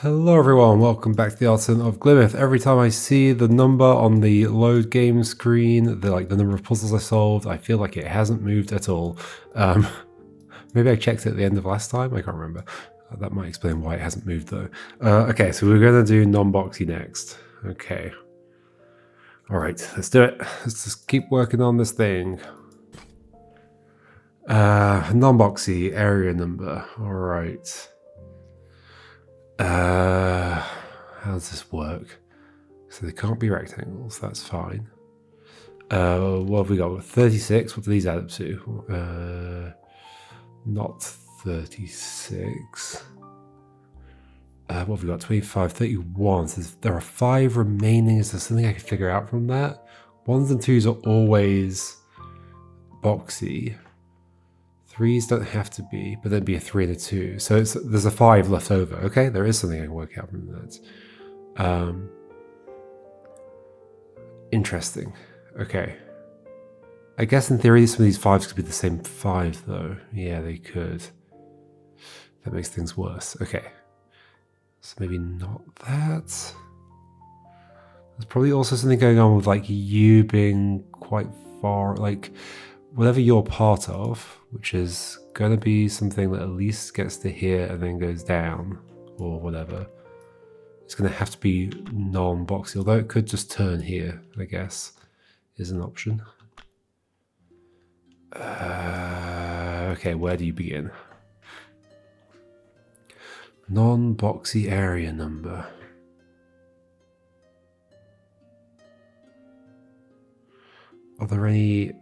Hello everyone, welcome back to the Artisan of Glimmith. Every time I see the number on the load game screen, the number of puzzles I solved, I feel like it hasn't moved at all. Maybe I checked it at the end of last time, I can't remember. That might explain why it hasn't moved though. Okay, so we're going to do non-boxy next. Okay. Alright, let's do it. Let's just keep working on this thing. Non-boxy area number. Alright. How does this work? So they can't be rectangles, that's fine. What have we got? 36, what do these add up to? Not 36. What have we got? 25, 31. So there are 5 remaining. Is there something I can figure out from that? 1s and 2s are always boxy. 3s don't have to be, but there'd be a 3 and a 2. So there's a 5 left over. Okay, there is something I can work out from that. Interesting. Okay. I guess in theory some of these 5s could be the same 5 though. Yeah, they could. That makes things worse. Okay. So maybe not that. There's probably also something going on with like you being quite far, like whatever you're part of, which is going to be something that at least gets to here and then goes down or whatever. It's going to have to be non-boxy, although it could just turn here, I guess, is an option. Okay, where do you begin? Non-boxy area number. Are there any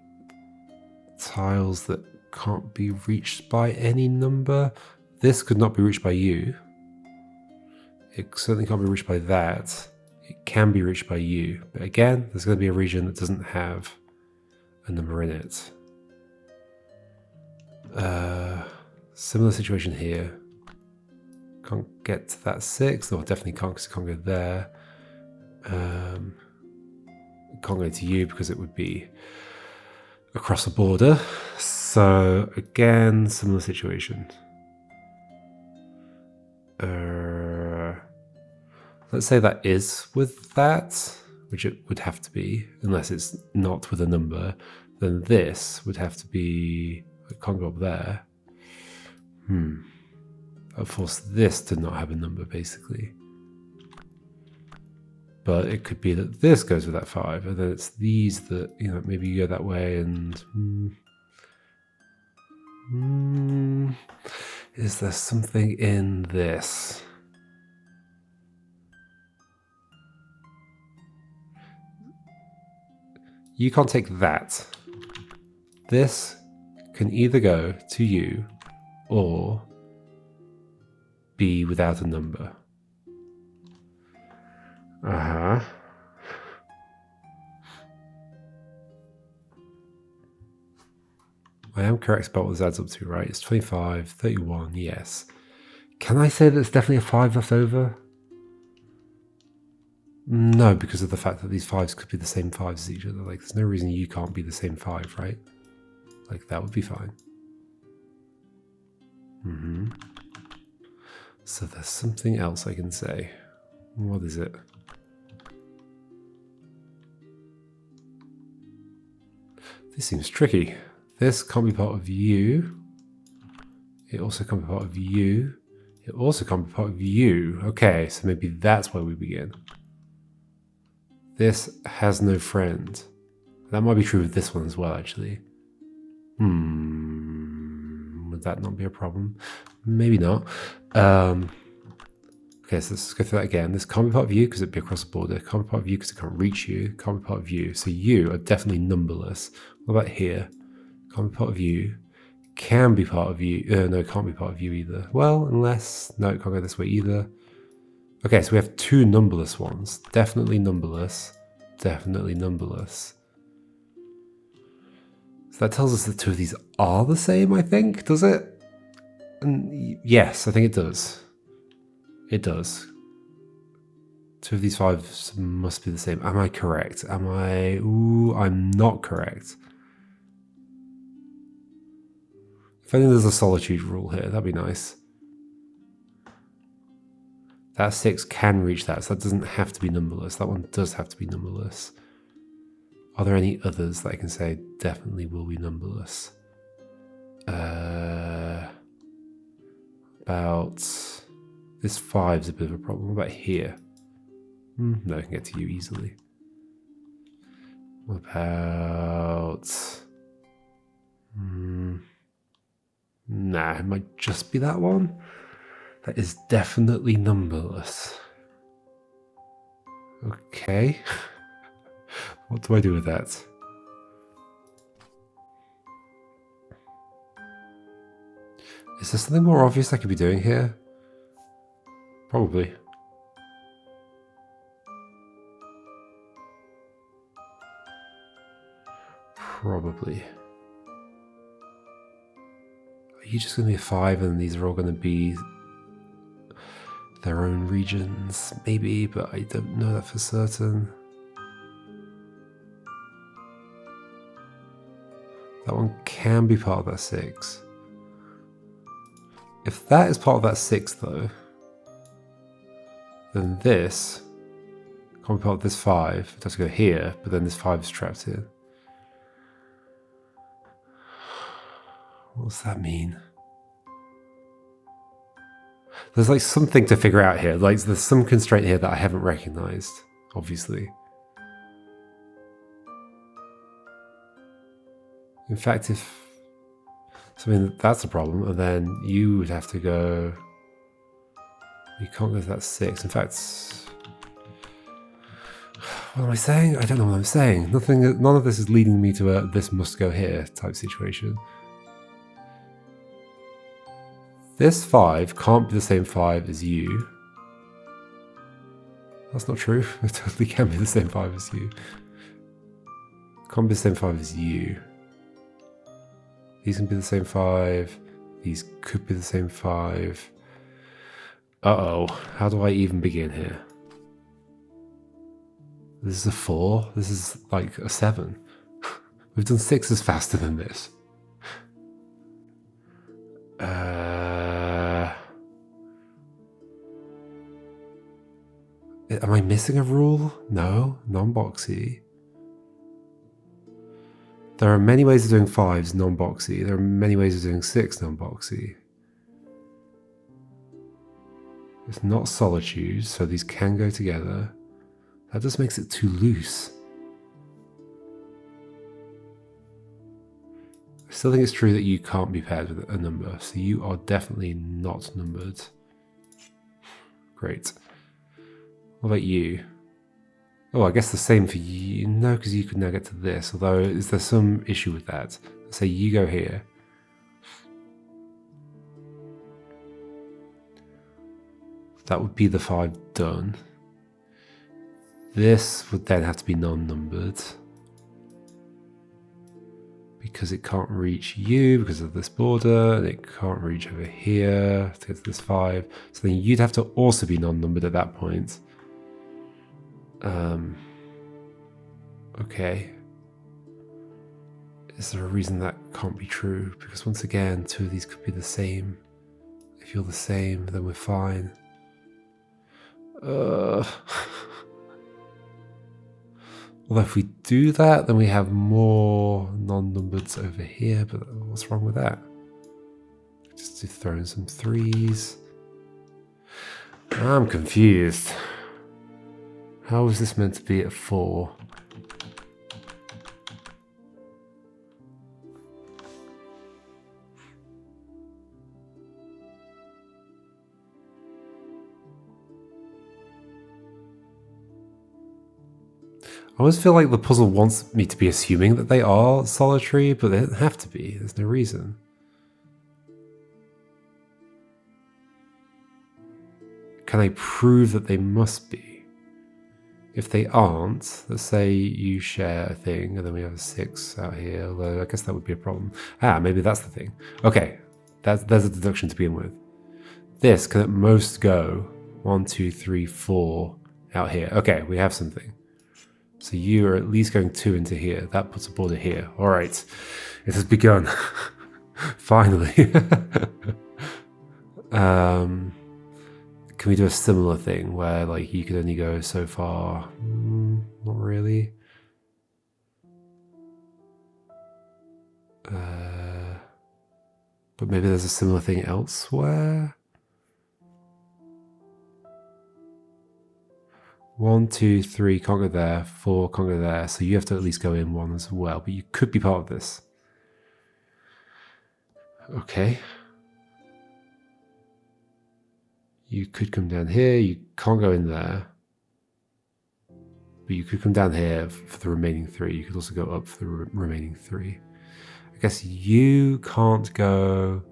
tiles that can't be reached by any number? This could not be reached by you. It certainly can't be reached by that. It can be reached by you. But again, there's going to be a region that doesn't have a number in it. Similar situation here. Can't get to that 6, or definitely can't because it can't go there. It can't go to you because it would be across the border. So again, similar situation. Let's say that is with that, which it would have to be, unless it's not with a number. Then this would have to be, it can't go up there. Of course, this did not have a number, basically. But it could be that this goes with that 5, and then it's these that, you know, maybe you go that way and... Is there something in this? You can't take that. This can either go to you or be without a number. I am correct about what this adds up to, right? It's 25, 31, yes. Can I say that it's definitely a 5 left over? No, because of the fact that these 5s could be the same 5s as each other. Like, there's no reason you can't be the same 5, right? Like, that would be fine. So there's something else I can say. What is it? This seems tricky. This can't be part of you. It also can't be part of you. It also can't be part of you. Okay, so maybe that's where we begin. This has no friend. That might be true with this one as well, actually. Would that not be a problem? Maybe not. Okay, so let's go through that again. This can't be part of you because it'd be across the border. It can't be part of you because it can't reach you. It can't be part of you. So you are definitely numberless. What about here? Can't be part of you. Can be part of you. No, it can't be part of you either. Well, unless... No, it can't go this way either. Okay, so we have 2 numberless ones. Definitely numberless. Definitely numberless. So that tells us that 2 of these are the same, I think. Does it? And yes, I think it does. It does. 2 of these 5s must be the same. Am I correct? Am I... Ooh, I'm not correct. If only there's a solitude rule here, that'd be nice. That 6 can reach that, so that doesn't have to be numberless. That one does have to be numberless. Are there any others that I can say definitely will be numberless? About this 5's a bit of a problem. What about here? No, I can get to you easily. What about... Nah, it might just be that one. That is definitely numberless. Okay. What do I do with that? Is there something more obvious I could be doing here? Probably. Probably. Are you just going to be a 5 and these are all going to be their own regions? Maybe, but I don't know that for certain. That one can be part of that 6. If that is part of that 6 though, then this can't be part of this 5. It has to go here, but then this 5 is trapped here. What does that mean? There's like something to figure out here. Like there's some constraint here that I haven't recognized, obviously. In fact, if... So I mean, that's a problem, and then you would have to go... You can't go to that 6. In fact... What am I saying? I don't know what I'm saying. None of this is leading me to a this must go here type situation. This 5 can't be the same 5 as you. That's not true. It totally can be the same 5 as you. Can't be the same 5 as you. These can be the same 5. These could be the same 5. Uh-oh. How do I even begin here? This is a 4. This is like a 7. We've done 6s faster than this. Am I missing a rule? No, non-boxy. There are many ways of doing 5s non-boxy. There are many ways of doing 6 non-boxy. It's not solitude, so these can go together. That just makes it too loose. I still think it's true that you can't be paired with a number, so you are definitely not numbered. Great. What about you? Oh, I guess the same for you. No, because you could now get to this, although is there some issue with that? Let's say you go here. That would be the 5 done. This would then have to be non-numbered. Because it can't reach you because of this border, and it can't reach over here to get to this 5. So then you'd have to also be non-numbered at that point. Okay. Is there a reason that can't be true? Because once again, 2 of these could be the same. If you're the same, then we're fine. Although if we do that, then we have more non-numbereds over here, but what's wrong with that? Just to throw in some 3s. I'm confused. How is this meant to be at 4? I always feel like the puzzle wants me to be assuming that they are solitary, but they don't have to be. There's no reason. Can I prove that they must be? If they aren't, let's say you share a thing, and then we have a 6 out here, although I guess that would be a problem. Ah, maybe that's the thing. Okay, there's a deduction to begin with. This can at most go 1, 2, 3, 4 out here. Okay, we have something. So you are at least going 2 into here. That puts a border here. All right, it has begun. Finally. can we do a similar thing where like you could only go so far? Not really. But maybe there's a similar thing elsewhere. 1, 2, 3 can't go there. 4 can't go there. So you have to at least go in 1 as well. But you could be part of this. Okay. You could come down here. You can't go in there. But you could come down here for the remaining 3. You could also go up for the remaining 3. I guess you can't go...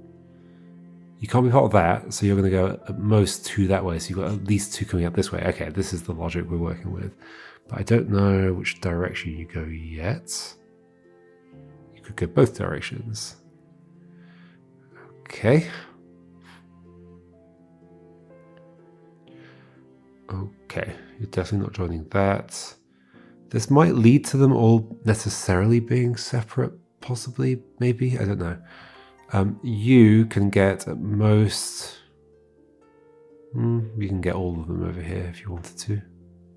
You can't be part of that, so you're going to go at most 2 that way, so you've got at least 2 coming up this way. Okay, this is the logic we're working with. But I don't know which direction you go yet. You could go both directions. Okay. Okay, you're definitely not joining that. This might lead to them all necessarily being separate, possibly, maybe, I don't know. You can get at most... you can get all of them over here if you wanted to.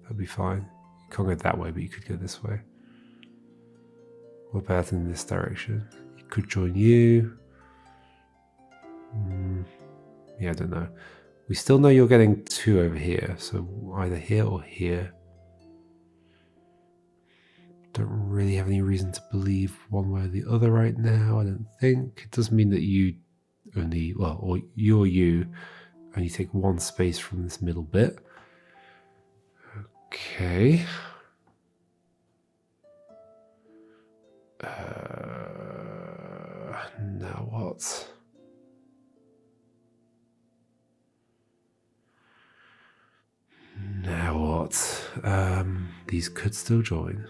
That'd be fine. You can't go that way, but you could go this way. What about in this direction? You could join you. Yeah, I don't know. We still know you're getting 2 over here, so either here or here. Don't really have any reason to believe one way or the other right now, I don't think. It does mean that you only, well, or you only take 1 space from this middle bit. Okay. Now what? Now what? These could still join.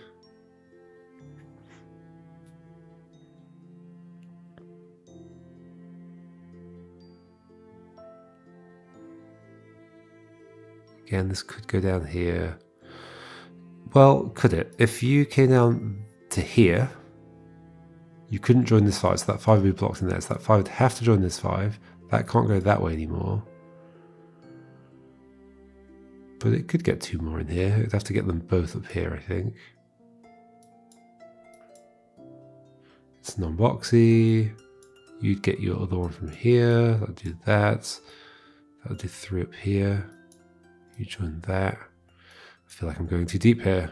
Again, this could go down here. Well, could it? If you came down to here, you couldn't join this 5, so that 5 would be blocked in there. So that 5 would have to join this 5. That can't go that way anymore. But it could get 2 more in here. It'd have to get them both up here, I think. It's non-boxy. You'd get your other one from here. That'll do that. That'll do 3 up here. You join that. I feel like I'm going too deep here.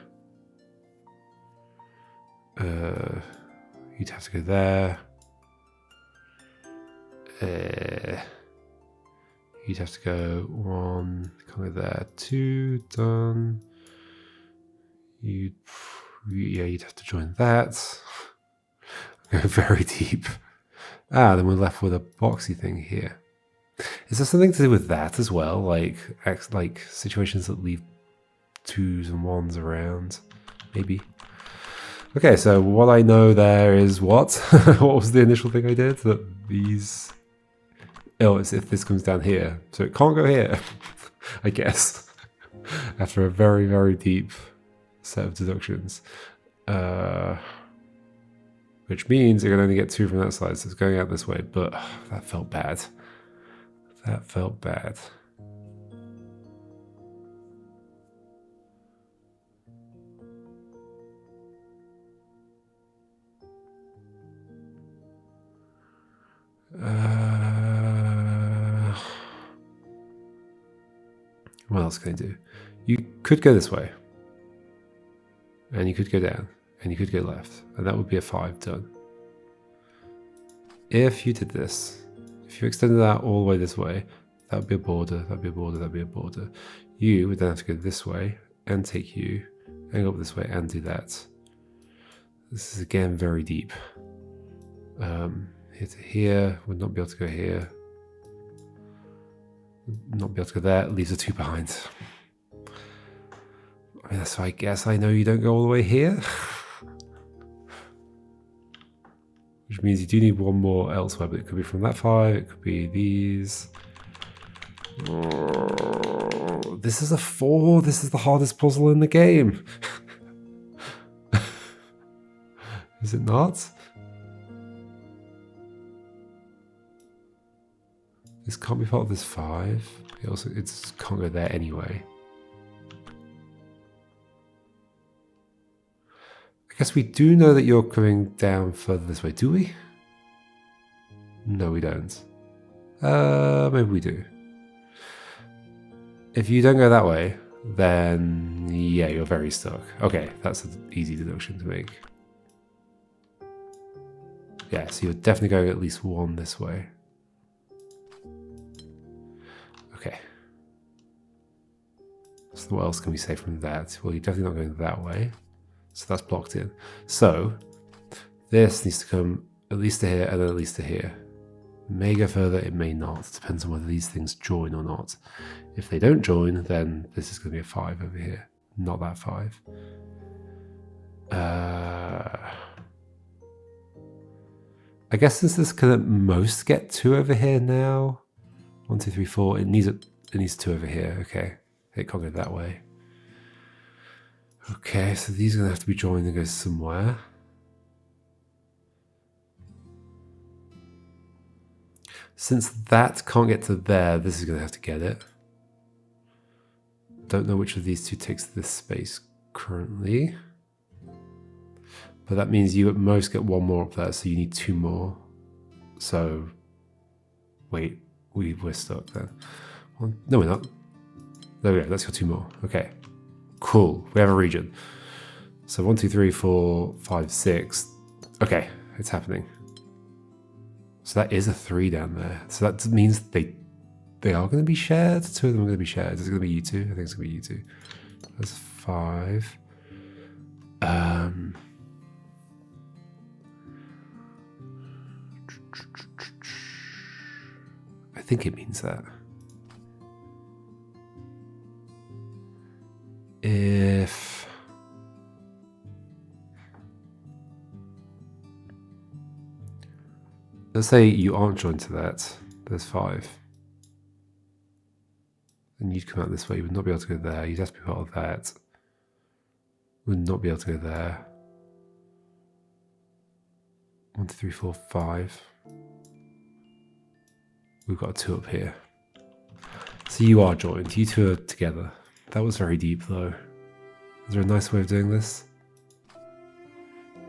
You'd have to go there. You'd have to go 1, can't go there, 2, done. You'd have to join that. Go very deep. Then we're left with a boxy thing here. Is there something to do with that as well? Like situations that leave 2s and 1s around? Maybe. Okay, so what I know there is what? What was the initial thing I did? That these... Oh, it's if this comes down here. So it can't go here, I guess. After a very, very deep set of deductions. Which means you're going to only get 2 from that side, so it's going out this way. But that felt bad. That felt bad. What else can I do? You could go this way. And you could go down. And you could go left. And that would be a 5 done. If you did this, if you extended that all the way this way, that would be a border, that would be a border, that would be a border. You would then have to go this way and take you and go up this way and do that. This is again very deep. Here to here, would not be able to go here. Would not be able to go there, leaves a 2 behind. I mean, so I guess I know you don't go all the way here. Which means you do need 1 more elsewhere, but it could be from that 5, it could be these. Oh, this is a 4, this is the hardest puzzle in the game. Is it not? This can't be part of this 5. It also can't go there anyway. I guess we do know that you're coming down further this way, do we? No, we don't. Maybe we do. If you don't go that way, then yeah, you're very stuck. Okay, that's an easy deduction to make. Yeah, so you're definitely going at least 1 this way. Okay. So what else can we say from that? Well, you're definitely not going that way. So that's blocked in. So this needs to come at least to here and then at least to here. It may go further, it may not. It depends on whether these things join or not. If they don't join, then this is going to be a 5 over here. Not that 5. I guess since this can at most get 2 over here now. 1, 2, 3, 4. It needs 2 over here. Okay. It can't go that way. Okay, so these are going to have to be joined and go somewhere. Since that can't get to there, this is going to have to get it. Don't know which of these two takes this space currently. But that means you at most get 1 more up there, so you need 2 more. So, wait, we're stuck then. No, we're not. There we go, let's go 2 more. Okay, cool, we have a region. So 1, 2, 3, 4, 5, 6. Okay, it's happening. So that is a 3 down there. So that means they are going to be shared. 2 of them are going to be shared. Is it going to be you 2? I think it's going to be you 2. That's 5. I think it means that. If let's say you aren't joined to that, there's 5. And you'd come out this way, you would not be able to go there, you'd have to be part of that. Would not be able to go there. 1, 2, 3, 4, 5. We've got a 2 up here. So you are joined, you 2 are together. That was very deep though. Is there a nice way of doing this?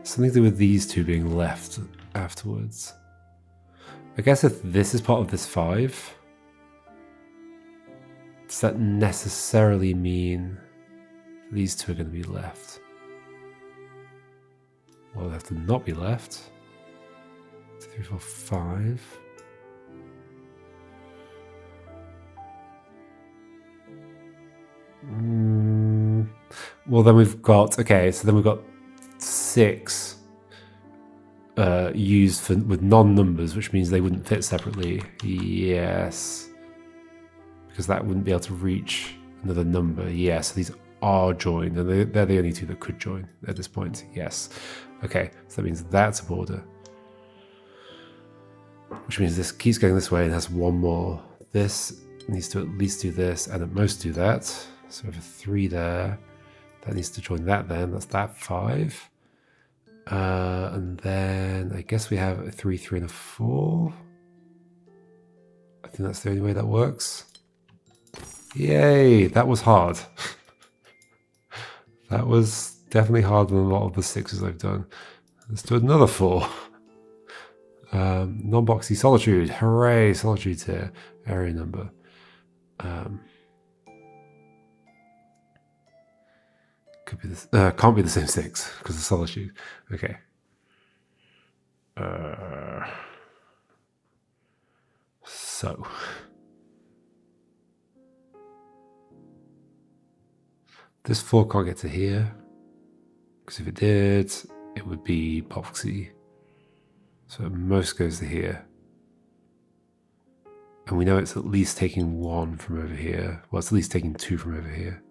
Something to do with these 2 being left afterwards. I guess if this is part of this 5, does that necessarily mean these 2 are going to be left? Well, they have to not be left. 2, 3, 4, 5. Well, then we've got, okay, so then we've got 6 used with non-numbers, which means they wouldn't fit separately. Yes. Because that wouldn't be able to reach another number. Yes, so these are joined, and they're the only 2 that could join at this point. Yes. Okay, so that means that's a border. Which means this keeps going this way and has 1 more. This needs to at least do this, and at most do that. So we have a 3 there. That needs to join that then. That's that 5. And then I guess we have a 3, 3, and a 4. I think that's the only way that works. Yay! That was hard. That was definitely harder than a lot of the 6s I've done. Let's do another 4. Non-boxy solitude. Hooray! Solitude's here. Area number. Could be this. Can't be the same 6 because of solitude. Okay. So. This 4 can't get to here. Because if it did, it would be boxy. So at most goes to here. And we know it's at least taking 1 from over here. Well, it's at least taking 2 from over here.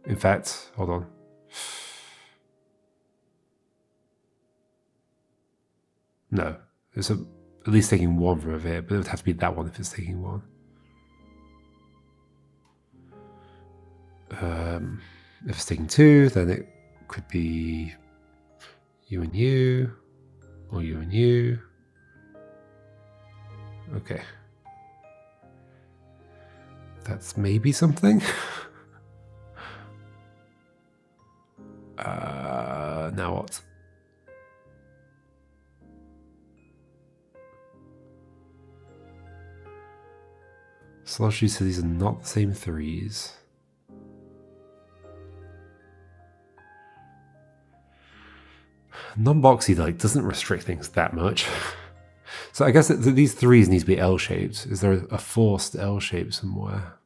In fact, hold on. No, it's at least taking 1 from over here, but it would have to be that one if it's taking 1. If it's taking 2, then it could be you and you, or you and you. Okay. That's maybe something. Now what? Solitude says these are not the same threes. Non-boxy like doesn't restrict things that much. So I guess these threes need to be L-shaped. Is there a forced L shape somewhere?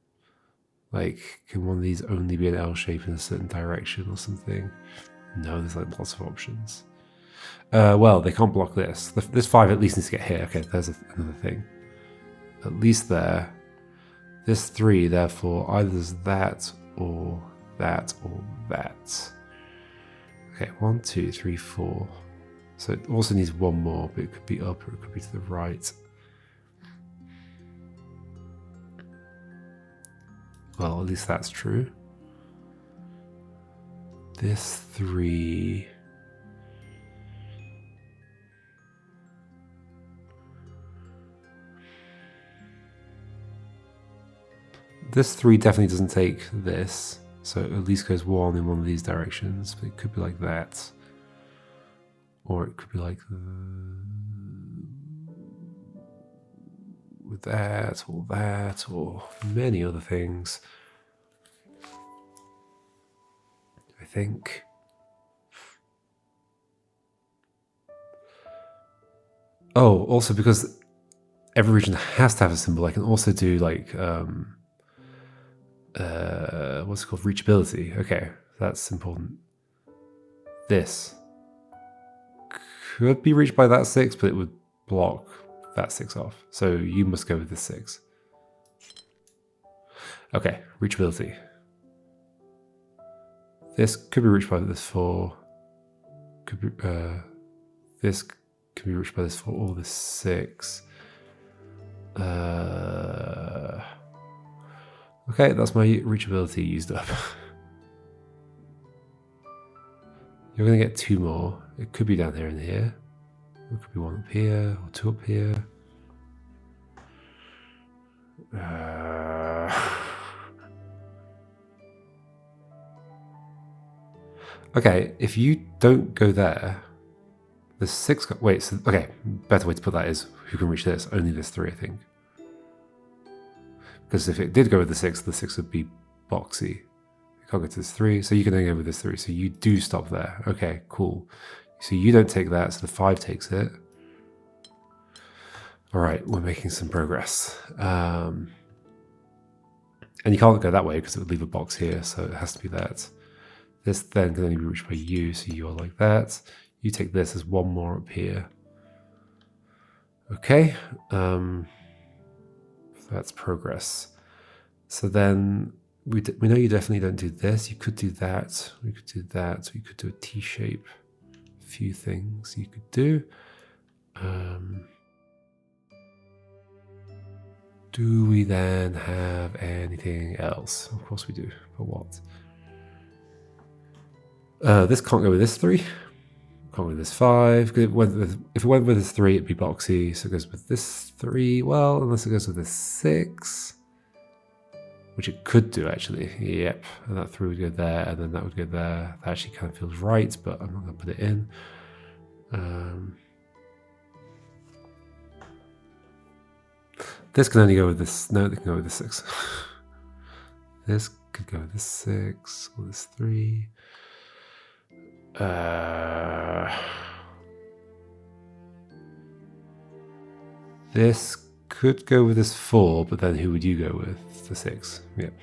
Like, can one of these only be an L shape in a certain direction or something? No, there's like lots of options. Well, they can't block this. This 5 at least needs to get here. Okay, there's another thing. At least there. This 3, therefore, either there's that or that or that. Okay, 1, 2, 3, 4. So it also needs one more, but it could be up or it could be to the right. Well, at least that's true. This 3... This 3 definitely doesn't take this, so it at least goes 1 in one of these directions, but it could be like that. Or it could be like with that, or many other things. I think. Oh, also because every region has to have a symbol, I can also do like what's it called? Reachability. Okay, that's important. This could be reached by that 6, but it would block that 6 off. So you must go with this 6. Okay, reachability. This could be reached by this 4. Could be this can be reached by this 4 or this 6. Okay, that's my reachability used up. You're going to get 2 more. It could be down here and here. It could be 1 up here or 2 up here. Okay, if you don't go there, the 6... Wait, so, okay, better way to put that is who can reach this? Only this 3, I think. Because if it did go with the 6 would be boxy. You can't go to this 3, so you can only go with this 3. So you do stop there. Okay, cool. So you don't take that, so the 5 takes it. All right, we're making some progress. And you can't go that way because it would leave a box here, so it has to be that. This then can only be reached by you, so you are like that. You take this as 1 more up here. Okay, so that's progress. So then we know you definitely don't do this. You could do that. We could do that. We could do a T shape. A few things you could do. Do we then have anything else? Of course we do. But what? This can't go with this 3. Can't go with this 5. If it went with this 3, it'd be boxy. So it goes with this 3. Well, unless it goes with this 6. Which it could do, actually. Yep. And that 3 would go there, and then that would go there. That actually kind of feels right, but I'm not going to put it in. This can only go with this. No, they can go with this 6. This could go with this 6 or this 3. This could go with this 4, but then who would you go with? The 6. Yep.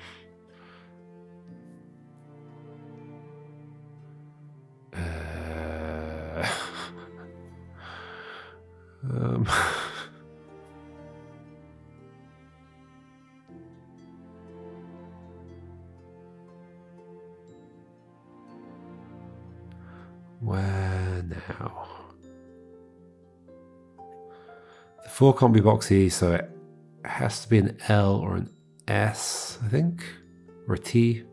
Where now? The 4 can't be boxy, so it has to be an L or an S, I think, or a T.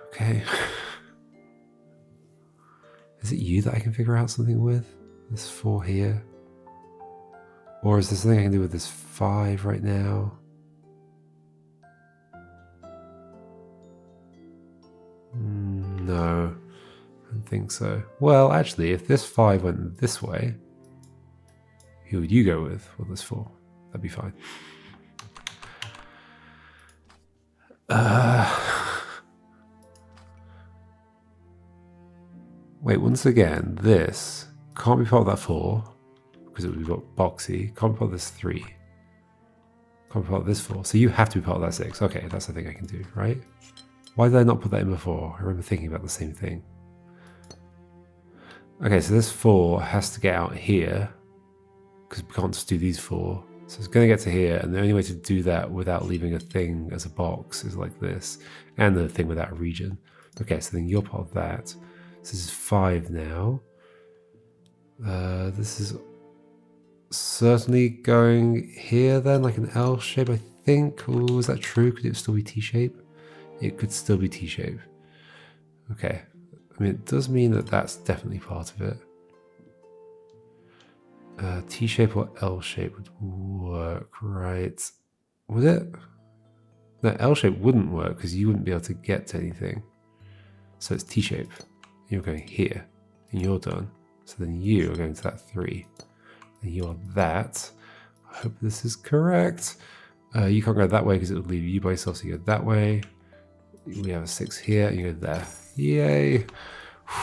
Okay. Is it you that I can figure out something with? This 4 here. Or is there something I can do with this 5 right now? No, I don't think so. Well, actually, if this 5 went this way, who would you go with? Well, this 4. That'd be fine. Wait, once again, this can't be part of that 4 because it would be boxy. Can't be part of this 3. Can't be part of this 4. So you have to be part of that 6. Okay, that's the thing I can do, right? Why did I not put that in before? I remember thinking about the same thing. Okay, so this 4 has to get out here because we can't just do these 4. So it's going to get to here, and the only way to do that without leaving a thing as a box is like this, and the thing without a region. Okay, so then you're part of that. So this is 5 now. This is certainly going here then, like an L shape, I think. Oh, is that true? Could it still be T shape? It could still be T shape. Okay. I mean, it does mean that that's definitely part of it. T shape or L shape would work, right? Would it? No, L shape wouldn't work because you wouldn't be able to get to anything. So it's T shape. You're going here, and you're done. So then you are going to that 3, and you are that. I hope this is correct. You can't go that way because it would leave you by yourself, so you go that way. We have a 6 here, and you go there. Yay!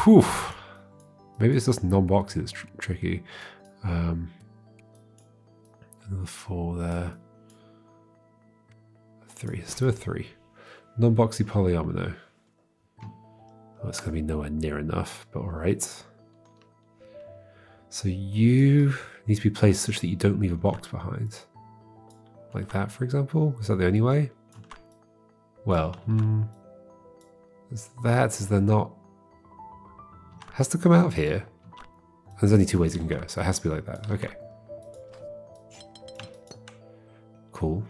Whew! Maybe it's just non-boxy that's tricky. Another 4 there. 3. Let's do a 3. Non-boxy polyomino. Oh, it's going to be nowhere near enough, but alright. So you need to be placed such that you don't leave a box behind. Like that, for example? Is that the only way? Well, is there not... It has to come out of here. There's only 2 ways it can go, so it has to be like that. Okay. Cool.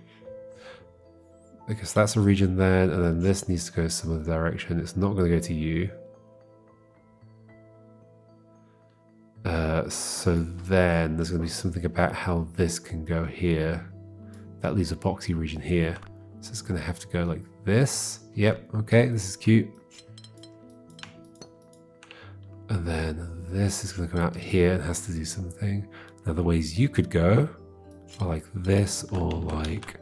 I guess that's a region then, and then this needs to go some other direction. It's not going to go to you. So then there's going to be something about how this can go here. That leaves a boxy region here. So it's going to have to go like this. Yep, okay, this is cute. And then this is going to come out here and has to do something. Now the ways you could go are like this or like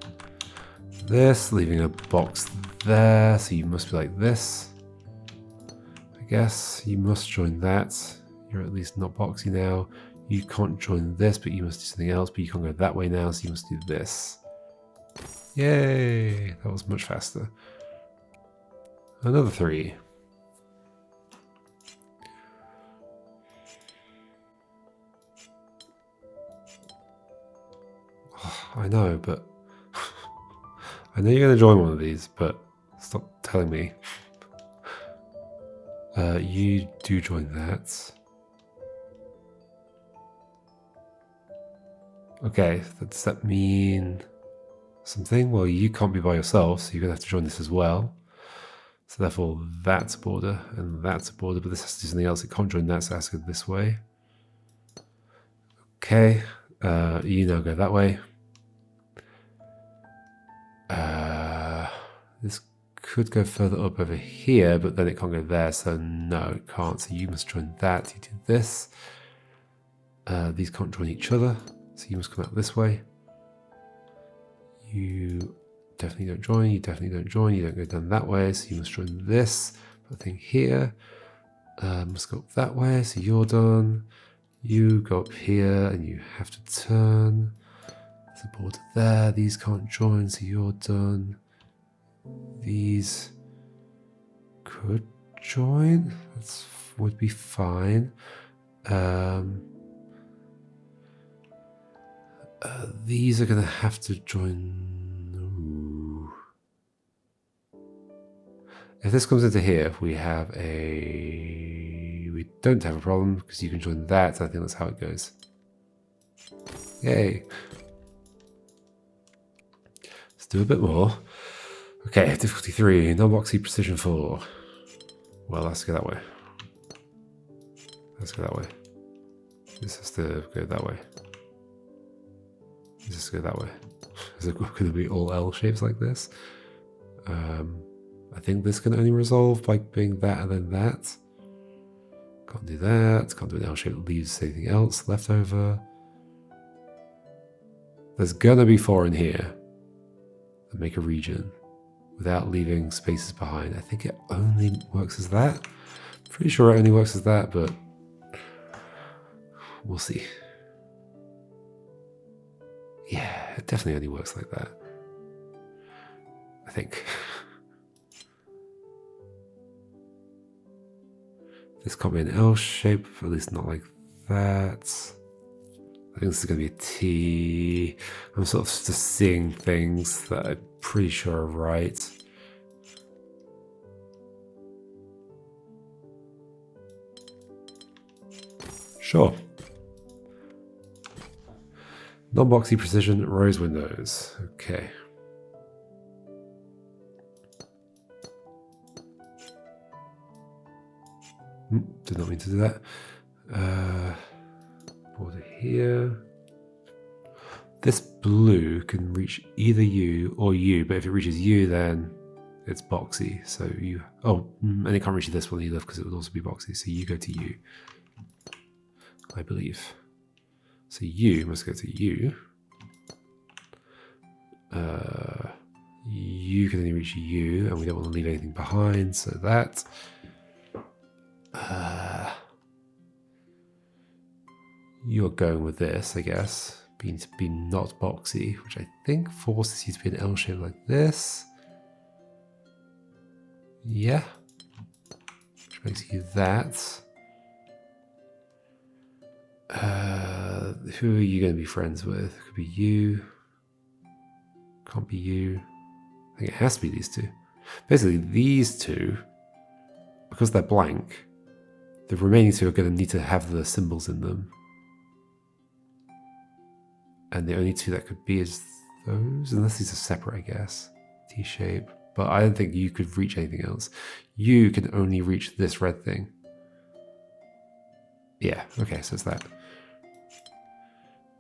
this, leaving a box there. So you must be like this. I guess you must join that. You're at least not boxy now. You can't join this, but you must do something else. But you can't go that way now, so you must do this. Yay! That was much faster. Another 3. Oh, I know, but I know you're going to join one of these, but stop telling me. You do join that. Okay, does that mean something? Well, you can't be by yourself, so you're going to have to join this as well. So therefore, that's a border, and that's a border, but this has to do something else. It can't join that, so it has to go this way. Okay, you now go that way. This could go further up over here, but then it can't go there, so no, it can't. So you must join that. You do this. These can't join each other, so you must come out this way. You definitely don't join, you definitely don't join, you don't go down that way, so you must join this. Put a thing here. Must go up that way, so you're done. You go up here, and you have to turn. There's a border there, these can't join, so you're done. These could join, that would be fine. These are going to have to join. Ooh. If this comes into here, we don't have a problem because you can join that. I think that's how it goes. Yay. Let's do a bit more. Okay, difficulty 3, non-boxy precision 4. Well, let's go that way. Let's go that way. This has to go that way. Let's just go that way. Is it going to be all L shapes like this? I think this can only resolve by being that and then that. Can't do that. Can't do an L shape that leaves anything else left over. There's gonna be 4 in here that make a region without leaving spaces behind. I think it only works as that. Pretty sure it only works as that, but we'll see. Yeah, it definitely only works like that. I think. This can't be an L shape, at least not like that. I think this is going to be a T. I'm sort of just seeing things that I'm pretty sure are right. Sure. Non-boxy precision rose windows. Okay. Did not mean to do that. Border here. This blue can reach either you or you, but if it reaches you, then it's boxy. So you, and it can't reach this one either because it would also be boxy. So you go to you, I believe. So you must go to you. You can only reach you, and we don't want to leave anything behind. So that. You're going with this, I guess, being to be not boxy, which I think forces you to be an L shape like this. Yeah. Which makes you that. Who are you going to be friends with? It could be you. Can't be you. I think it has to be these two. Basically, these two, because they're blank, the remaining two are going to need to have the symbols in them. And the only two that could be is those, unless these are separate, I guess. T-shape. But I don't think you could reach anything else. You can only reach this red thing. Yeah, okay, so it's that.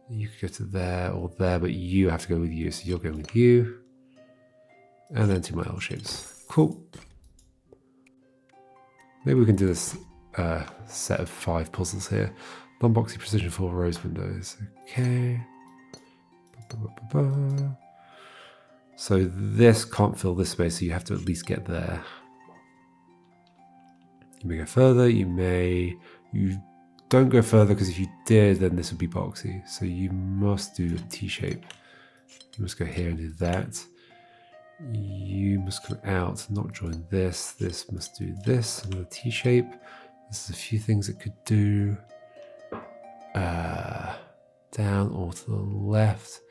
You could go to there or there, but you have to go with you, so you're going with you. And then 2 more L shapes. Cool. Maybe we can do this set of 5 puzzles here. Non-boxy precision 4 rose windows. Okay. So this can't fill this space, so you have to at least get there. You may go further, you don't go further, because if you did, then this would be boxy. So you must do a T-shape. You must go here and do that. You must come out, not join this. This must do this, another T-shape. There's a few things it could do. Down or to the left.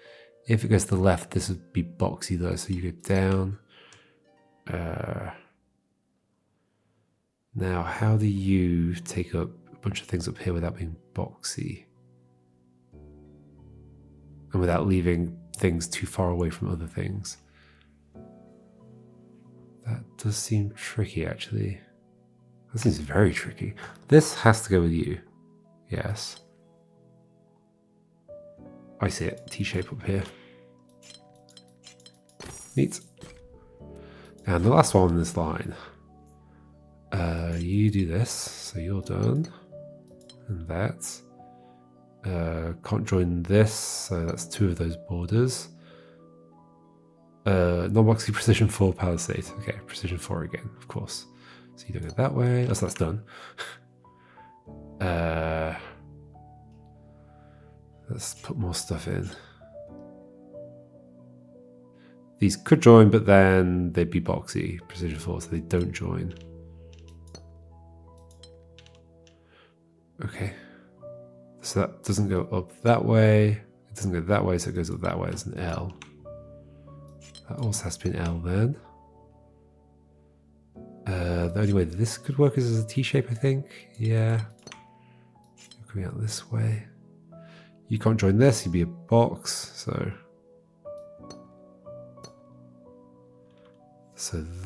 If it goes to the left, this would be boxy though, so you go down. Now, how do you take up a bunch of things up here without being boxy? And without leaving things too far away from other things? That does seem tricky, actually. That seems very tricky. This has to go with you. Yes. I see it. T-shape up here. Neat. And the last one in this line. You do this, so you're done. And that. Can't join this, so that's 2 of those borders. Non-boxy precision 4 Palisade. Okay, precision 4 again, of course. So you don't go that way. Oh, so that's done. Let's put more stuff in. These could join, but then they'd be boxy, precision 4, so they don't join. Okay. So that doesn't go up that way. It doesn't go that way, so it goes up that way as an L. That also has to be an L then. The only way this could work is as a T-shape, I think. Yeah. Coming out this way. You can't join this, you'd be a box, so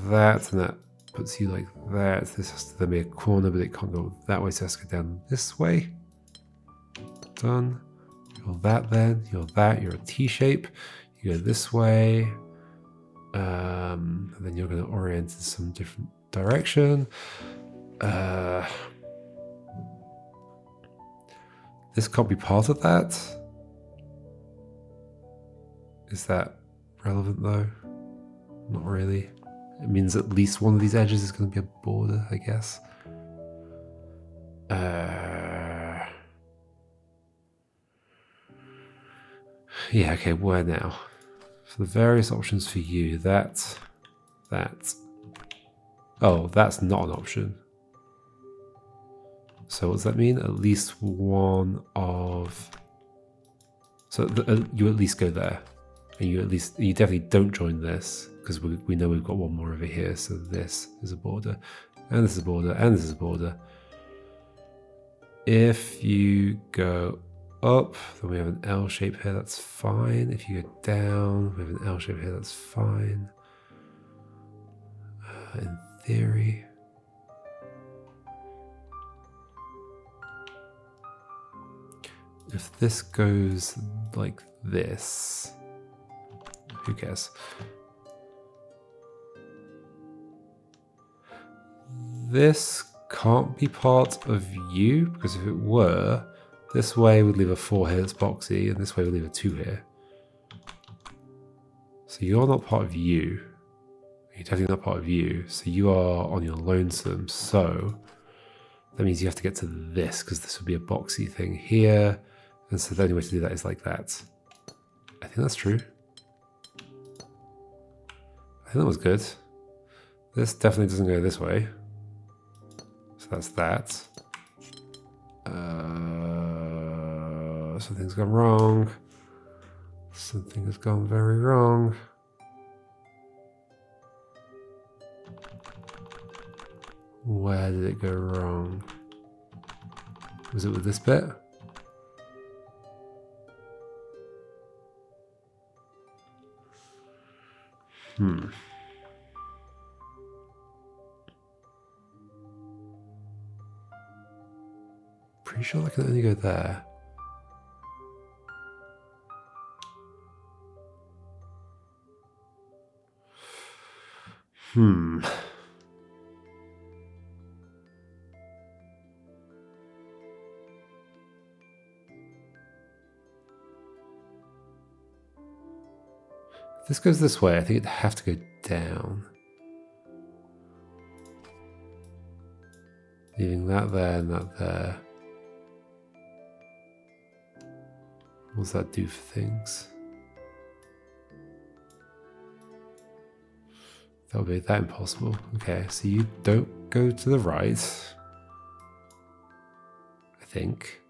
that, and that puts you like that. This has to then be a corner, but it can't go that way, so it has to go down this way. Done. You're that then. You're that. You're a T-shape. You go this way. And then you're going to orient in some different direction. This can't be part of that. Is that relevant though? Not really. It means at least one of these edges is going to be a border, I guess. Yeah, okay, where now? For the various options for you, that. Oh, that's not an option. So what does that mean? At least one of... So you at least go there. And you definitely don't join this, because we know we've got one more over here. So this is a border, and this is a border, and this is a border. If you go up, then we have an L shape here, that's fine. If you go down, we have an L shape here, that's fine. In theory. If this goes like this, who cares? This can't be part of you, because if it were, this way would leave a 4 here that's boxy, and this way would leave a 2 here. So you're not part of you. You're definitely not part of you. So you are on your lonesome. So that means you have to get to this, because this would be a boxy thing here. And so the only way to do that is like that. I think that's true. I think that was good. This definitely doesn't go this way. So that's that. Something's gone wrong. Something has gone very wrong. Where did it go wrong? Was it with this bit? Pretty sure I can only go there. If this goes this way, I think it'd have to go down. Leaving that there and that there. What does that do for things? That would be that impossible. Okay, so you don't go to the right. I think.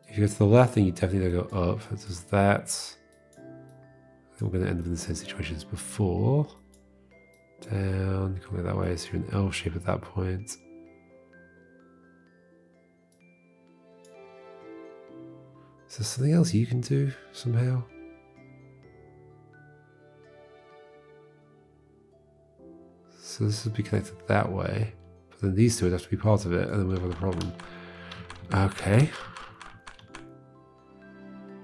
If you go to the left, then you definitely don't go up. It does that. We're going to end up in the same situation as before. Down, you can't go that way, so you're an L shape at that point. Is there something else you can do somehow? So this would be connected that way, but then these two would have to be part of it, and then we have a problem. Okay.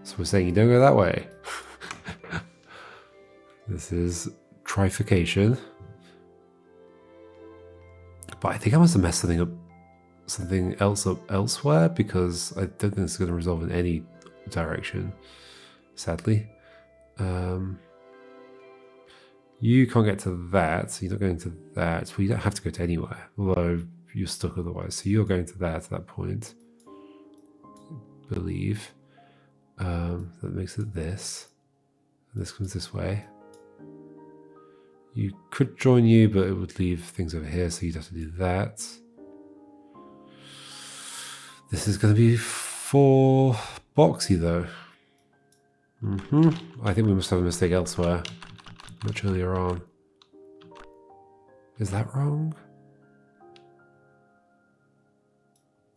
So we're saying you don't go that way. This is trifurcation. But I think I must have messed something else up elsewhere, because I don't think it's going to resolve in any direction, sadly. You can't get to that, so you're not going to that. Well, you don't have to go to anywhere, although you're stuck otherwise. So you're going to that at that point, I believe. That makes it this. And this comes this way. You could join you, but it would leave things over here, so you'd have to do that. This is going to be for boxy, though. I think we must have a mistake elsewhere, much earlier on. Is that wrong?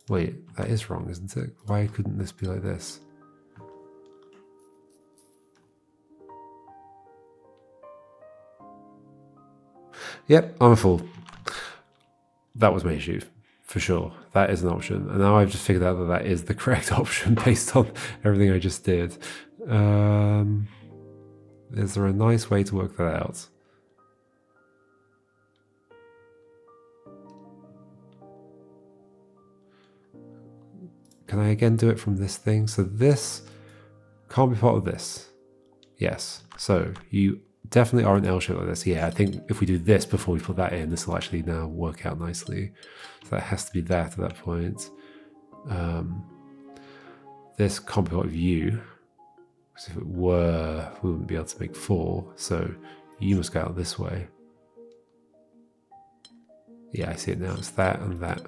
Wait, that is wrong, isn't it? Why couldn't this be like this? Yep, I'm a fool. That was my issue. for sure. That is an option. And now I've just figured out that that is the correct option based on everything I just did. Is there a nice way to work that out? Can I again do it from this thing? So this can't be part of this. Yes. So you definitely are an L shape like this. Yeah, I think if we do this before we put that in, this will actually now work out nicely. So that has to be that at that point. This can't be part of you. Because if it were, we wouldn't be able to make 4. So you must go out this way. Yeah, I see it now. It's that and that.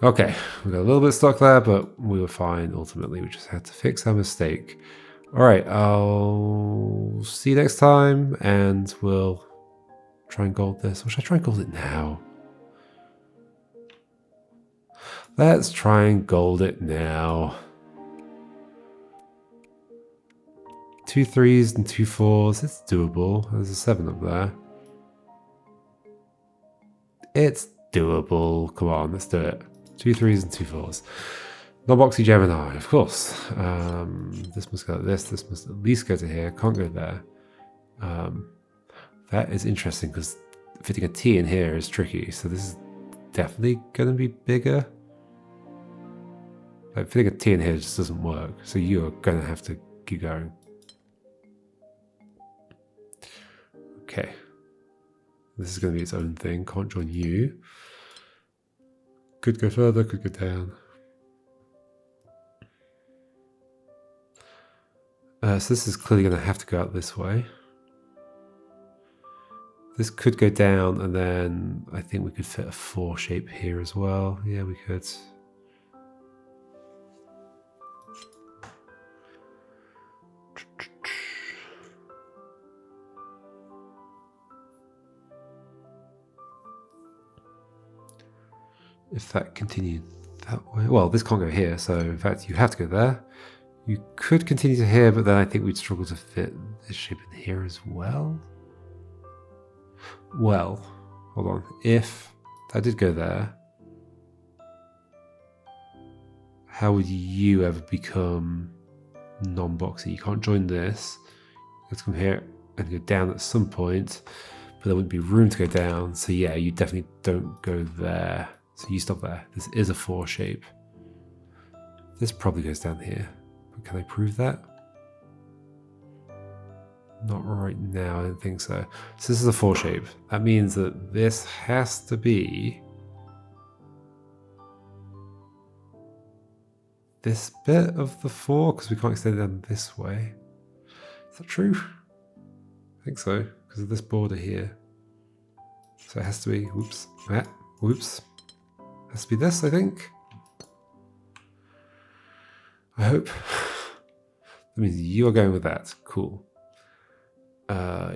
Okay, we got a little bit stuck there, but we were fine ultimately. We just had to fix our mistake. All right, I'll see you next time, and we'll try and gold this. Or should I try and gold it now? Let's try and gold it now. 2 3s and 2 4s. It's doable. There's a 7 up there. It's doable. Come on, let's do it. 2 3s and 2 4s. Non-boxy Gemini, of course. This must go like this. This must at least go to here. Can't go there. That is interesting because fitting a T in here is tricky. So this is definitely going to be bigger. Like fitting a T in here just doesn't work. So you're going to have to keep going. Okay. This is going to be its own thing. Can't join you. Could go further, could go down. So this is clearly going to have to go out this way. This could go down, and then I think we could fit a 4 shape here as well. Yeah, we could. If that continued that way, well, this can't go here, so in fact you have to go there. You could continue to here, but then I think we'd struggle to fit this shape in here as well. Well, hold on. If that did go there, how would you ever become non-boxy? You can't join this. Let's come here and go down at some point, but there wouldn't be room to go down. So yeah, you definitely don't go there. So you stop there. This is a 4 shape. This probably goes down here. But can I prove that? Not right now, I don't think so. So this is a 4 shape. That means that this has to be this bit of the 4, because we can't extend it down this way. Is that true? I think so, because of this border here. So it has to be, whoops, whoops. Has to be this, I think. I hope. That means you are going with that. Cool.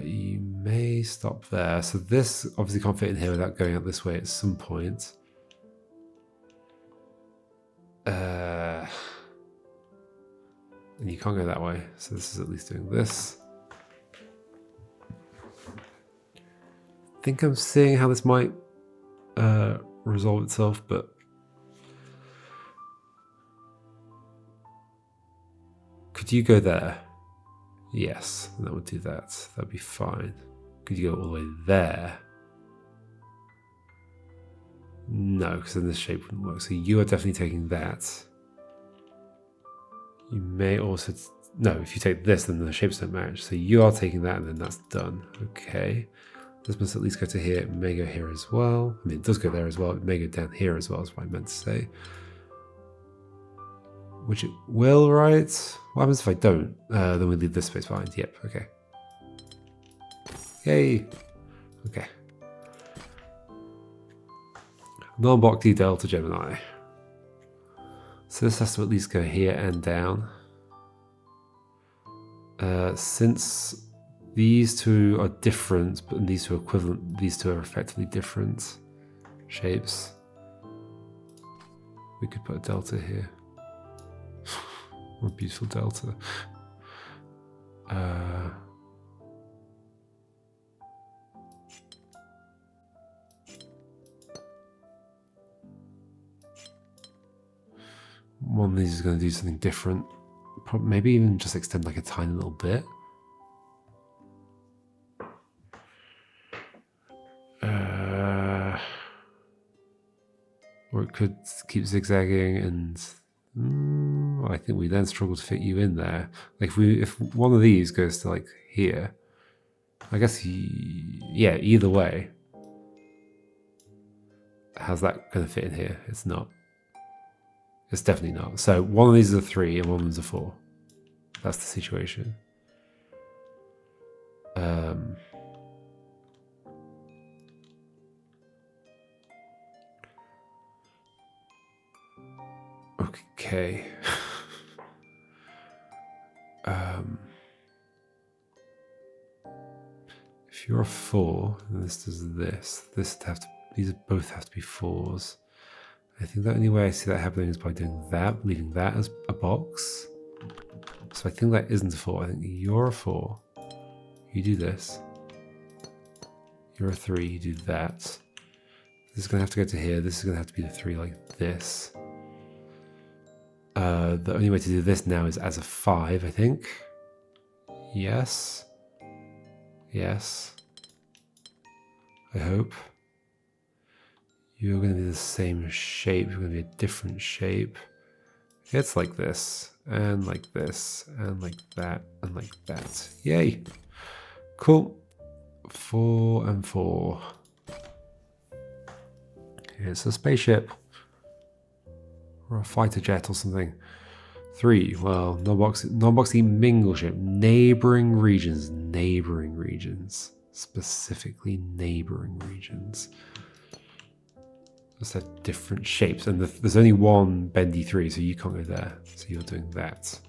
You may stop there. So this obviously can't fit in here without going out this way at some point. And you can't go that way. So this is at least doing this. I think I'm seeing how this might resolve itself, but could you go there? Yes, that would do that. That'd be fine. Could you go all the way there? No, because then this shape wouldn't work. So you are definitely taking that. You may also... No, if you take this, then the shapes don't match. So you are taking that, and then that's done. Okay. This must at least go to here. It may go here as well. I mean, it does go there as well. It may go down here as well, is what I meant to say. Which it will, right? What happens if I don't? Then we leave this space behind. Yep, okay. Yay! Okay. Non-boxy Delta Gemini. So this has to at least go here and down. Since these two are different, but these two are equivalent, these two are effectively different shapes. We could put a delta here. What a beautiful delta. one of these is going to do something different. Maybe even just extend like a tiny little bit. Or it could keep zigzagging, and I think we then struggle to fit you in there. Like if one of these goes to like here, I guess yeah, either way. How's that going to fit in here? It's not. It's definitely not. So one of these is a 3 and one of them is a 4. That's the situation. Okay. If you're a 4, and this does this. These both have to be 4s. I think the only way I see that happening is by doing that, leaving that as a box. So I think that isn't a 4. I think you're a 4. You do this. You're a 3. You do that. This is going to have to go to here. This is going to have to be the 3 like this. The only way to do this now is as a 5, I think. Yes. Yes. I hope. You're going to be the same shape. You're going to be a different shape. It's like this, and like this, and like that, and like that. Yay. Cool. 4 and 4. It's a spaceship. Or a fighter jet or something. 3, well, non-boxy mingle ship. Neighboring regions. Neighboring regions. Specifically neighboring regions. Just have different shapes. And there's only one bendy 3, so you can't go there. So you're doing that.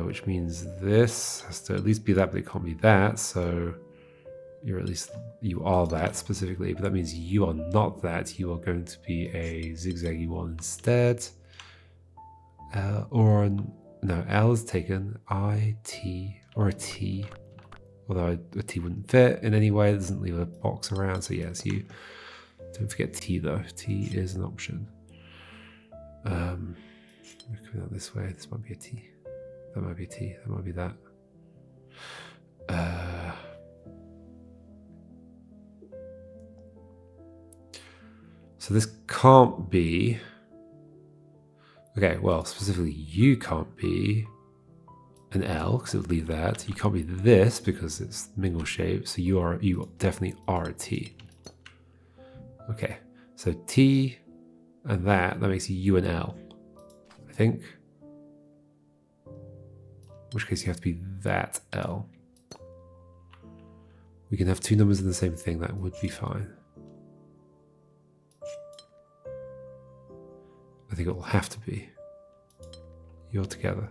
Which means this has to at least be that, but it can't be that. So you are that specifically, but that means you are not that. You are going to be a zigzaggy one instead. No, L is taken. I, T, or a T. Although a T wouldn't fit in any way. It doesn't leave a box around. So yes, you don't forget T though. T is an option. We're coming out this way. This might be a T. That might be a T. That might be that. So this can't be. Okay, well, specifically you can't be an L because it would leave that. You can't be this because it's mingle shape. So you definitely are a T. Okay, so T and that makes you an L, I think. In which case you have to be that L. We can have 2 numbers in the same thing. That would be fine. I think it will have to be. You're together.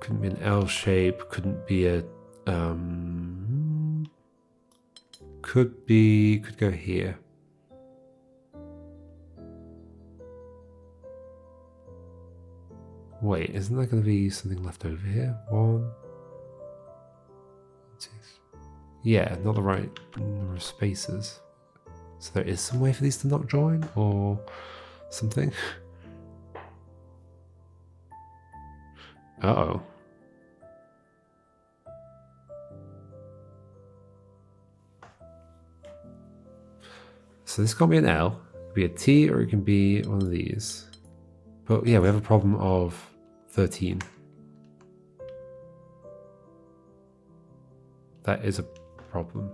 Couldn't be an L shape. Couldn't be a. Could go here. Wait, isn't there going to be something left over here? 1, 2. Yeah, not the right number of spaces. So there is some way for these to not join, or something. Uh-oh. So this can't be an L. It can be a T, or it can be one of these. But yeah, we have a problem of 13. That is a problem.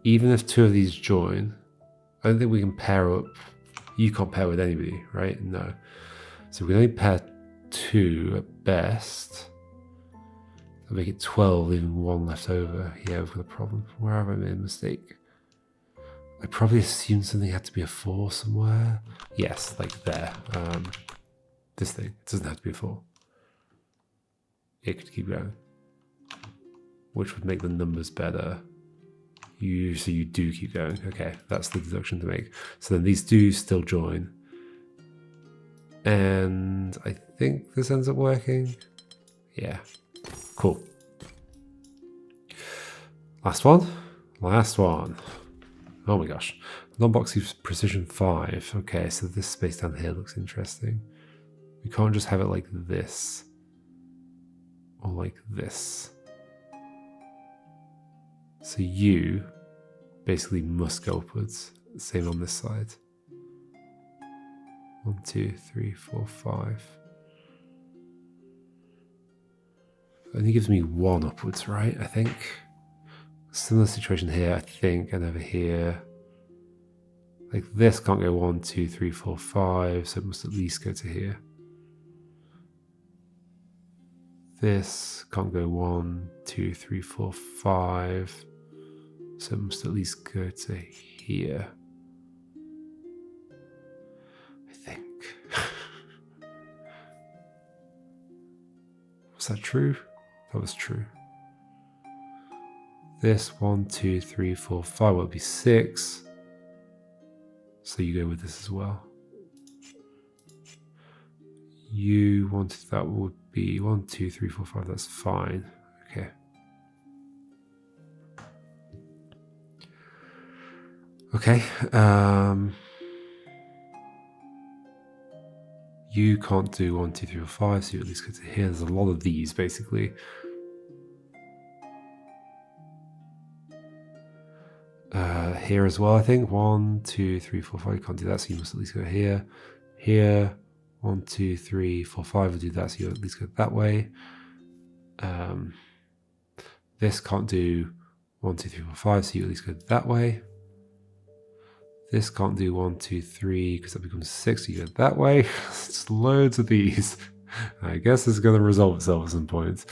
Even if 2 of these join, I don't think we can pair up. You can't pair with anybody, right? No. So we can only pair 2 at best. That'll make it 12, leaving 1 left over. Yeah, we've got a problem. Where have I made a mistake? I probably assumed something had to be a 4 somewhere. Yes, like there. This thing. It doesn't have to be a 4. It could keep going. Which would make the numbers better. So you do keep going. Okay, that's the deduction to make. So then these do still join. And I think this ends up working. Yeah, cool. Last one. Last one. Oh my gosh. Non-boxy precision 5. Okay, so this space down here looks interesting. We can't just have it like this. Or like this. So you basically must go upwards. Same on this side. 1, 2, 3, 4, 5. Only gives me 1 upwards, right? I think. Similar situation here, I think, and over here. Like this can't go 1, 2, 3, 4, 5, so it must at least go to here. This can't go 1, 2, 3, 4, 5, so it must at least go to here. I think. Was that true? That was true. This 1, 2, 3, 4, 5 would be 6. So you go with this as well. You wanted that would be 1, 2, 3, 4, 5. That's fine. Okay. Okay. You can't do 1, 2, 3, 4, 5. So you at least go to here. There's a lot of these basically. Here as well, I think. 1, 2, 3, 4, 5. You can't do that, so you must at least go here. Here. 1, 2, 3, 4, 5 will do that, so you at least go that way. This can't do 1, 2, 3, 4, 5, so you at least go that way. This can't do 1, 2, 3, because that becomes 6, so you go that way. It's loads of these. I guess it's going to resolve itself at some point.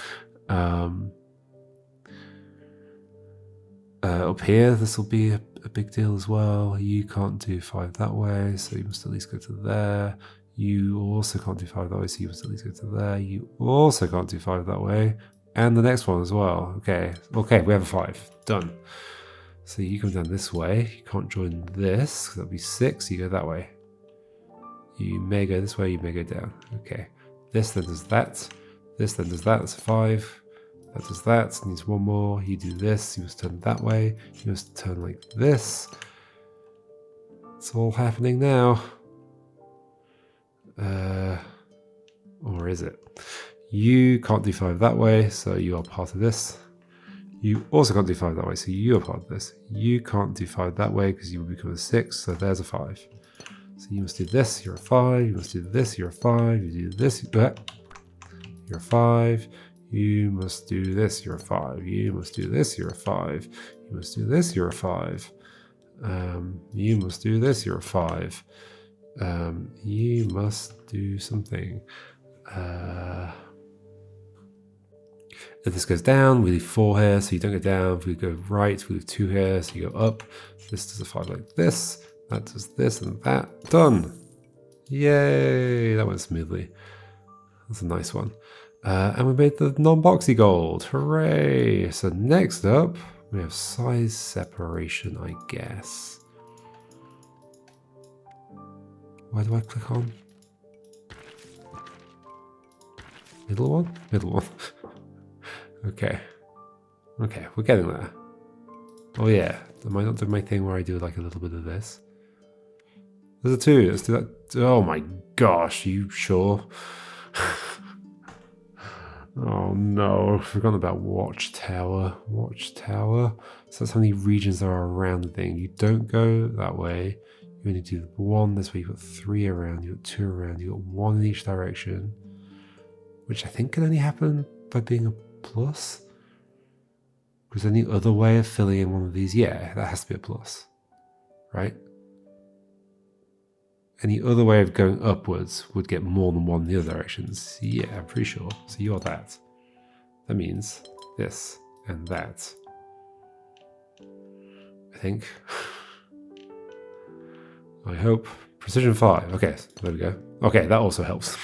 Up here, this will be a big deal as well. You can't do 5 that way, so you must at least go to there. You also can't do 5 that way, so you must at least go to there. You also can't do 5 that way. And the next one as well. Okay, we have a 5. Done. So you come down this way. You can't join this, that'll be 6. You go that way. You may go this way, you may go down. Okay. This then does that. This then does that. That's 5. That does that. Needs 1 more. You do this. You must turn that way. You must turn like this. It's all happening now. Or is it? You can't do 5 that way, so you are part of this. You also can't do 5 that way, so you are part of this. You can't do 5 that way because you will become a 6, so there's a 5. So you must do this, you're a 5. You must do this, you're a 5. You do this, you're a 5. You must do this, you're a 5. You must do this, you're a 5. You must do this, you're a 5. You must do this, you're a 5. You must do something. If this goes down, we leave 4 here, so you don't go down. If we go right, we leave 2 here, so you go up. This does a 5 like this. That does this and that. Done! Yay! That went smoothly. That's a nice one. And we made the non-boxy gold. Hooray! So next up, we have size separation, I guess. Where do I click on? Middle one? Middle one. Okay. Okay, we're getting there. Oh yeah, am I not doing my thing where I do like a little bit of this? There's a 2, let's do that. Oh my gosh, you sure? Oh no, I've forgotten about Watchtower. Watchtower. So that's how many regions there are around the thing. You don't go that way. You only do 1 this way. You've got 3 around, you've got 2 around, you've got 1 in each direction. Which I think can only happen by being a plus. Because any other way of filling in one of these, yeah, that has to be a plus. Right? Any other way of going upwards would get more than 1 in the other directions. Yeah, I'm pretty sure. So you're that. That means this and that. I think. I hope. Precision 5. Okay, there we go. Okay, that also helps.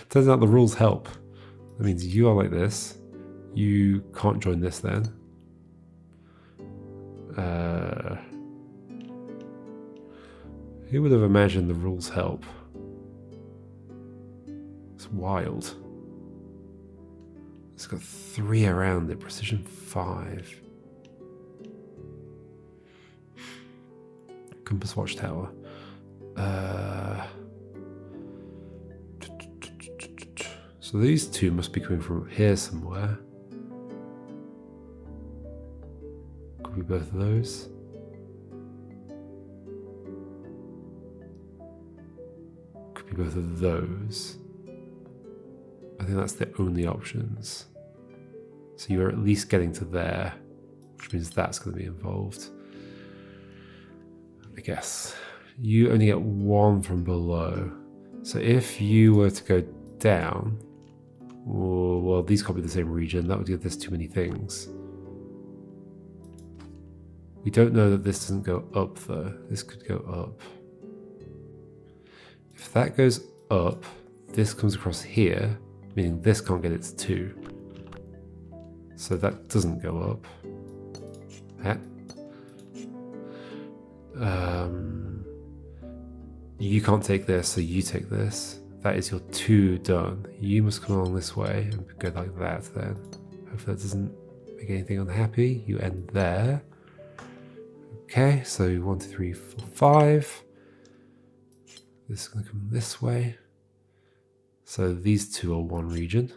Turns out the rules help. That means you are like this. You can't join this then. Who would have imagined the rules help? It's wild. It's got 3 around it. Precision 5. Compass Watchtower. So these two must be coming from here somewhere. Could be both of those. Could be both of those. I think that's the only options. So you're at least getting to there, which means that's going to be involved. I guess. You only get one from below. So if you were to go down, well, these can't be the same region. That would give this too many things. We don't know that this doesn't go up though. This could go up. If that goes up, this comes across here, meaning this can't get its 2. So that doesn't go up. You can't take this, so you take this. That is your 2 done. You must come along this way and go like that then. Hopefully that doesn't make anything unhappy. You end there. Okay, so 1, 2, 3, 4, 5. This is going to come this way. So these two are one region.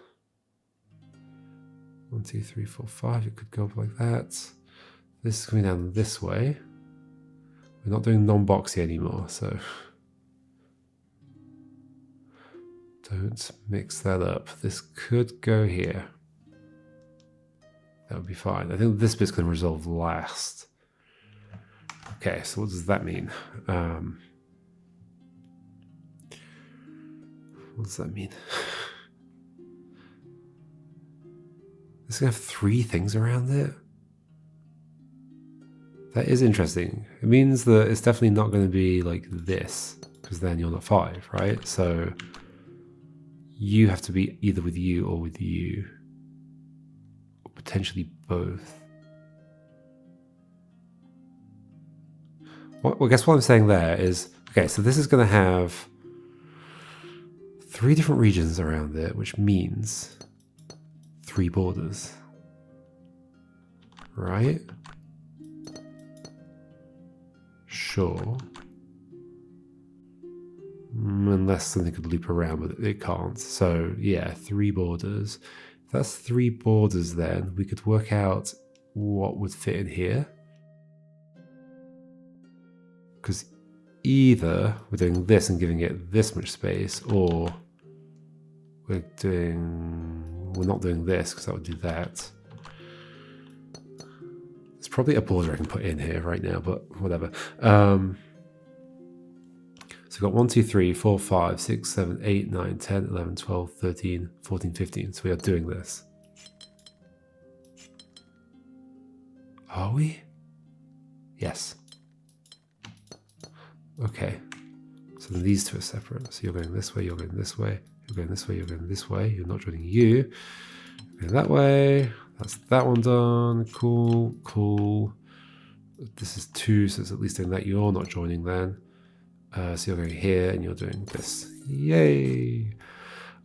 1, 2, 3, 4, 5. It could go up like that. This is coming down this way. We're not doing non-boxy anymore, so don't mix that up. This could go here. That would be fine. I think this bit's going to resolve last. Okay, so what does that mean? What does that mean? This is going to have 3 things around it? That is interesting. It means that it's definitely not going to be like this, because then you're not 5, right? So you have to be either with you or with you, or potentially both. Well, I guess what I'm saying there is, okay, so this is going to have 3 different regions around it, which means 3 borders, right? Sure. Unless something could loop around, but it can't. So yeah, 3 borders. If that's 3 borders, then we could work out what would fit in here. Because either we're doing this and giving it this much space, or we're not doing this because that would do that. There's probably a border I can put in here right now, but whatever. So we've got 1, 2, 3, 4, 5, 6, 7, 8, 9, 10, 11, 12, 13, 14, 15. So we are doing this. Are we? Yes. Okay. So then these 2 are separate. So you're going this way, you're going this way, you're going this way, you're going this way. You're not joining you. You're going that way. That's that one done. Cool, cool. This is 2, so it's at least doing that. You're not joining then. So you're going here and you're doing this. Yay!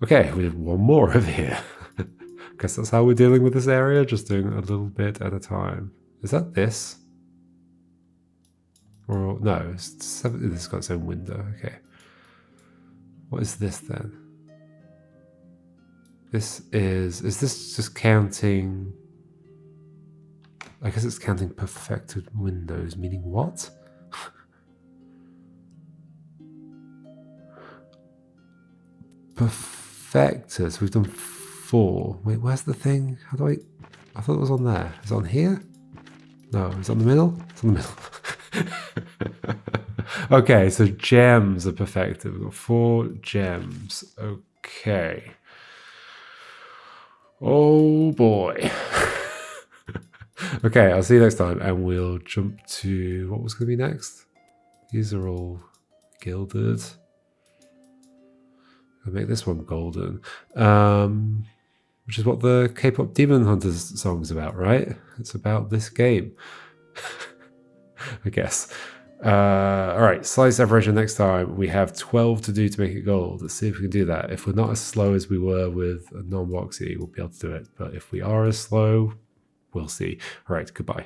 Okay, we did 1 more over here. Guess that's how we're dealing with this area, just doing a little bit at a time. Is that this? Or no, it's 7. This has got its own window. Okay. What is this then? This is this just counting? I guess it's counting perfected windows, meaning what? Perfected. So we've done 4. Wait, where's the thing? How do I thought it was on there. Is it on here? No, it's on the middle? It's on the middle. Okay, so gems are perfected. We've got 4 gems. Okay. Oh boy. Okay, I'll see you next time, and we'll jump to what was going to be next. These are all gilded. I'll make this one golden, which is what the K-pop Demon Hunters song is about, right? It's about this game, I guess. All right, slight separation next time. We have 12 to do to make it gold. Let's see if we can do that. If we're not as slow as we were with a non-boxy, we'll be able to do it. But if we are as slow, we'll see. All right, goodbye.